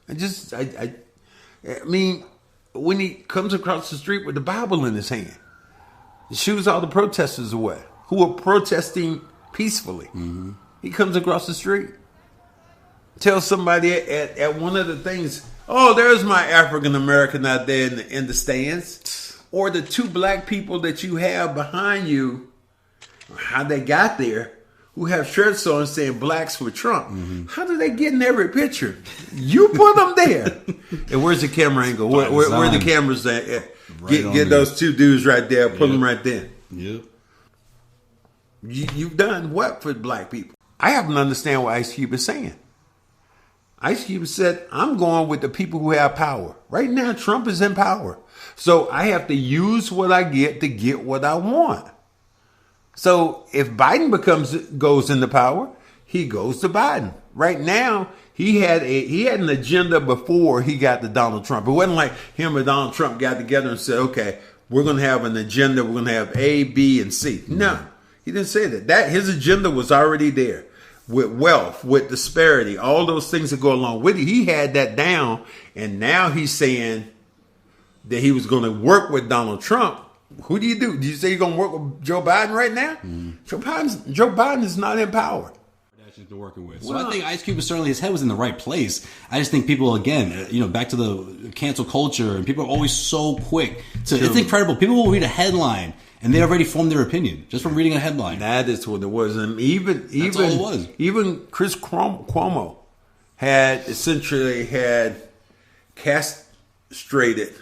I mean, when he comes across the street with the Bible in his hand, he shoots all the protesters away who are protesting peacefully. Mm-hmm. He comes across the street, tells somebody at one of the things, "Oh, there's my African American out there in the stands," or the two black people that you have behind you, how they got there, who have shirts on saying "Blacks for Trump." Mm-hmm. How do they get in every picture? You put them there. And where's the camera angle? Where the cameras at? Get those two dudes right there. Put them right there. Yep. You've done what for black people? I have to understand what Ice Cube is saying. Ice Cube said, "I'm going with the people who have power." Right now, Trump is in power. So I have to use what I get to get what I want. So if Biden goes into power, he goes to Biden. Right now, he had an agenda before he got to Donald Trump. It wasn't like him and Donald Trump got together and said, "Okay, we're going to have an agenda. We're going to have A, B, and C." No, he didn't say that. That his agenda was already there. With wealth, with disparity, all those things that go along with it. He had that down, and now he's saying that he was going to work with Donald Trump. Who do you do? Do you say you're going to work with Joe Biden right now? Joe Biden is not in power. That's just working with. So I think Ice Cube, certainly his head was in the right place. I just think people, again, back to the cancel culture, and people are always so quick to. It's incredible. People will read a headline and they already formed their opinion just from reading a headline. That is what it was. And that's all it was. Even Chris Cuomo had castrated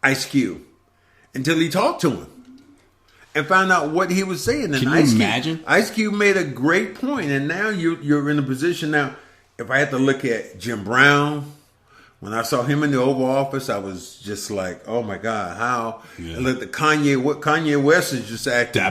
Ice Cube until he talked to him and found out what he was saying. And Can you imagine? Ice Cube made a great point, and now you're in a position now. If I had to look at Jim Brown, when I saw him in the Oval Office, I was just like, "Oh my God, how?" Yeah. Look, Kanye West is just acting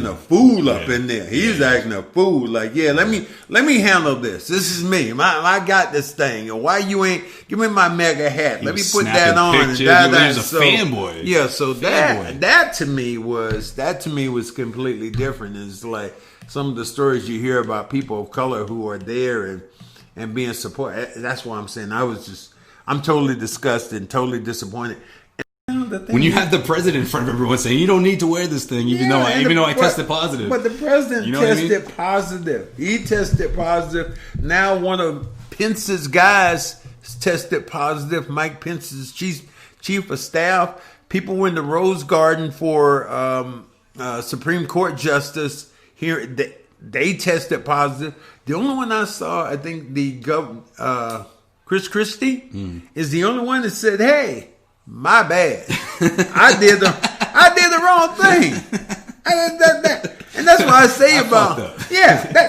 a fool up in there. He's acting a fool. Like, let me handle this. This is me. I got this thing. And why you ain't give me my mega hat? Let me put that on. He's a fanboy. Yeah. So that to me was completely different. It's like some of the stories you hear about people of color who are there and being supported. That's why I'm saying I'm totally disgusted and totally disappointed. And when you have the president in front of everyone saying, "You don't need to wear this thing," even though I tested positive. But the president tested positive. He tested positive. Now one of Pence's guys tested positive. Mike Pence's chief of staff. People were in the Rose Garden for Supreme Court justice here. They tested positive. The only one I saw, I think the Chris Christie is the only one that said, "Hey, my bad. I did the wrong thing." And that's what I say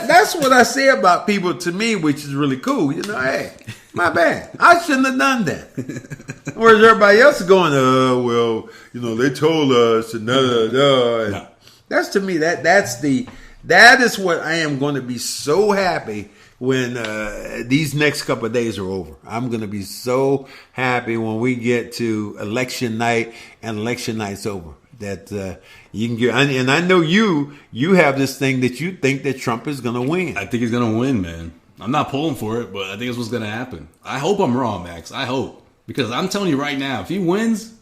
that's what I say about people to me, which is really cool. Hey, my bad. I shouldn't have done that. Whereas everybody else is going, they told us and No. That's to me that is what I am going to be so happy when these next couple of days are over. I'm going to be so happy when we get to election night and election night's over. That you can get, and I know you have this thing that you think that Trump is going to win. I think he's going to win, man. I'm not pulling for it, but I think it's what's going to happen. I hope I'm wrong, Max. I hope. Because I'm telling you right now, if he wins,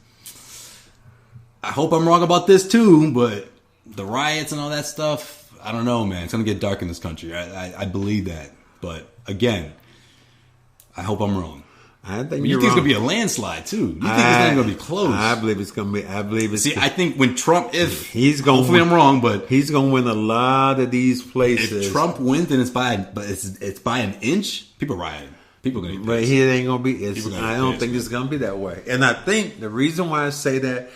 I hope I'm wrong about this too, but the riots and all that stuff, I don't know, man. It's going to get dark in this country. I believe that. But, again, I hope I'm wrong. I think you think it's going to be a landslide, too. You think it's not going to be close. I believe it's going to be. See, I think when Trump, he's going hopefully I'm wrong, but he's going to win a lot of these places. If Trump wins and it's by an inch, people rioting. People are going to be pissed. But he ain't going to be. I don't think it's going to be that way. And I think the reason why I say that,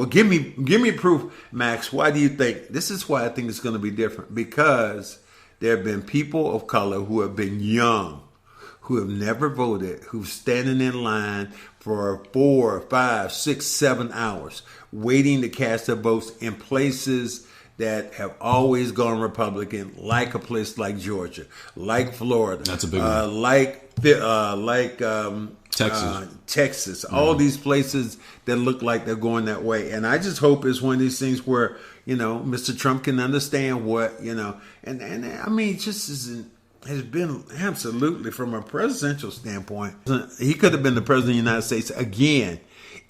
give me proof, Max. Why do you think? This is why I think it's going to be different. Because there have been people of color who have been young, who have never voted, who've standing in line for 4, 5, 6, 7 hours, waiting to cast their votes in places that have always gone Republican, like a place like Georgia, like Florida. That's a big one. Like Texas. All these places that look like they're going that way. And I just hope it's one of these things where, Mr. Trump can understand what, and I mean, just isn't. has been absolutely, from a presidential standpoint, he could have been the president of the United States again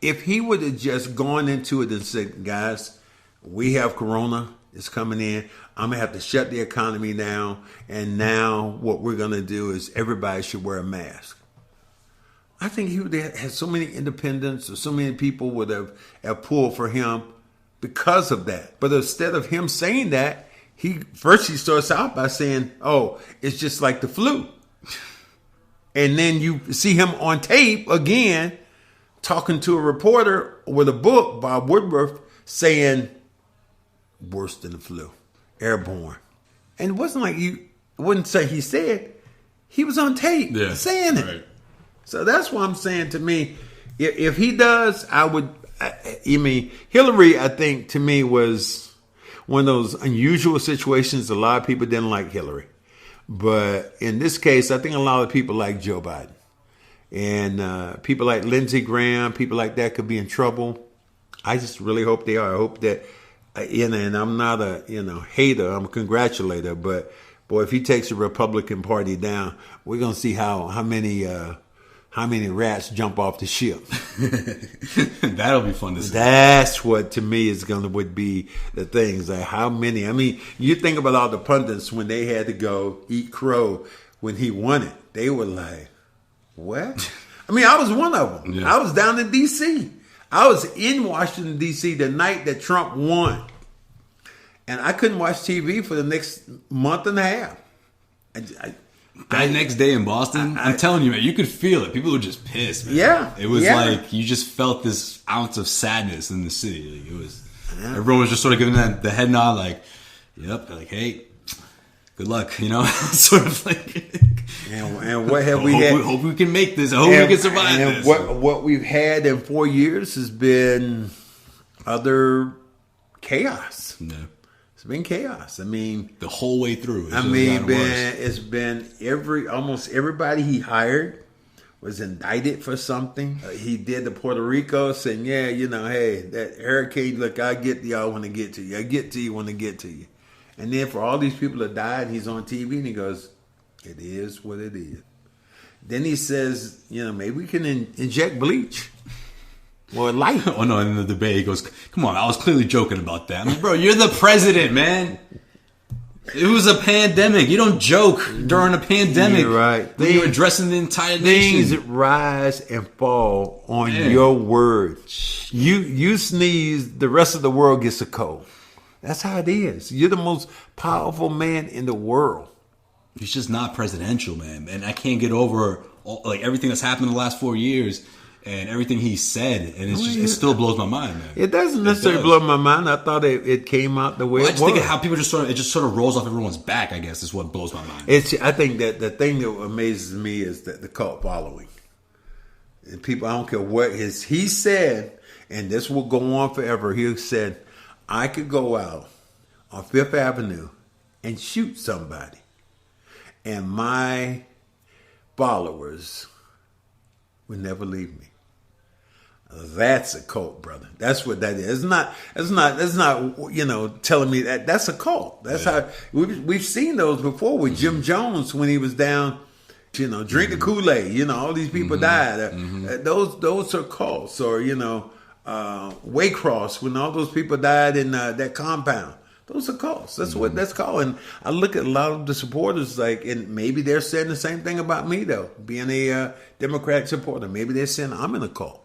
if he would have just gone into it and said, guys, we have Corona, it's coming in. I'm going to have to shut the economy down. And now what we're going to do is everybody should wear a mask. I think he would have had so many independents or so many people would have pulled for him because of that. But instead of him saying that, he starts out by saying, oh, it's just like the flu. And then you see him on tape again talking to a reporter with a book, Bob Woodruff, saying worse than the flu, airborne. And it wasn't like wouldn't say he said, he was on tape saying it. Right. So that's what I'm saying. To me, if he does, Hillary, I think, to me, was one of those unusual situations. A lot of people didn't like Hillary. But in this case, I think a lot of people like Joe Biden. And people like Lindsey Graham, people like that could be in trouble. I just really hope they are. I hope that, and I'm not a hater, I'm a congratulator. But, boy, if he takes the Republican Party down, we're going to see how many rats jump off the ship. That'll be fun to see. That's what, to me, would be the things. Like how many? I mean, you think about all the pundits when they had to go eat crow when he won it. They were like, what? I mean, I was one of them. Yeah. I was down in D.C. I was in Washington, D.C. the night that Trump won. And I couldn't watch TV for the next month and a half. That next day in Boston, I'm telling you, man, you could feel it. People were just pissed, man. Yeah. It was like you just felt this ounce of sadness in the city. Like, it was, everyone was just sort of giving the head nod, like, yep, like, hey, good luck, sort of like. And what have we had? Hope we can make this. I hope we can survive this. What we've had in 4 years has been other chaos. Yeah. It's been chaos. I mean, the whole way through. It's been almost everybody he hired was indicted for something. He did the Puerto Rico saying, hey, that hurricane, look, I get to y'all when I get to you. I get to you when I get to you. And then for all these people that died, he's on TV and he goes, it is what it is. Then he says, maybe we can inject bleach. Or light. Oh, no, in the debate, he goes, come on, I was clearly joking about that. I'm like, bro, you're the president, man. It was a pandemic. You don't joke during a pandemic. You're right. When you're addressing the entire nation. Things rise and fall on your word. You sneeze, the rest of the world gets a cold. That's how it is. You're the most powerful man in the world. He's just not presidential, man. And I can't get over everything that's happened in the last 4 years. And everything he said, and it still blows my mind, man. It doesn't necessarily blow my mind. I thought it came out the way it was. I just think of how people it just sort of rolls off everyone's back, I guess, is what blows my mind. I think that the thing that amazes me is that the cult following. And people, I don't care what he said, and this will go on forever. He said, I could go out on Fifth Avenue and shoot somebody, and my followers would never leave me. That's a cult, brother. That's what that is. It's not telling me that. That's a cult. That's how we've seen those before with Jim Jones when he was down, drink the Kool-Aid. All these people died. Those are cults. Or Waycross when all those people died in that compound. Those are cults. That's what that's called. And I look at a lot of the supporters and maybe they're saying the same thing about me though, being a Democratic supporter. Maybe they're saying I'm in a cult.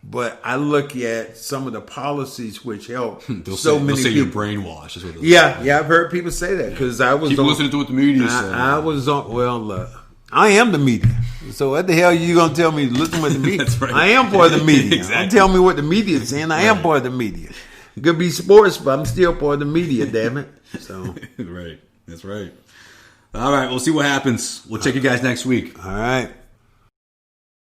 But I look at some of the policies which help many people. You're brainwashed. Is what I've heard people say that because I was listening to what the media said. I was on. Well, I am the media. So what the hell are you gonna tell me? Listen to the media. That's right. I am part of the media. Exactly. Don't tell me what the media is saying. I am part of the media. It could be sports, but I'm still part of the media. Damn it. So right. That's right. All right. We'll see what happens. We'll check you guys next week. All right.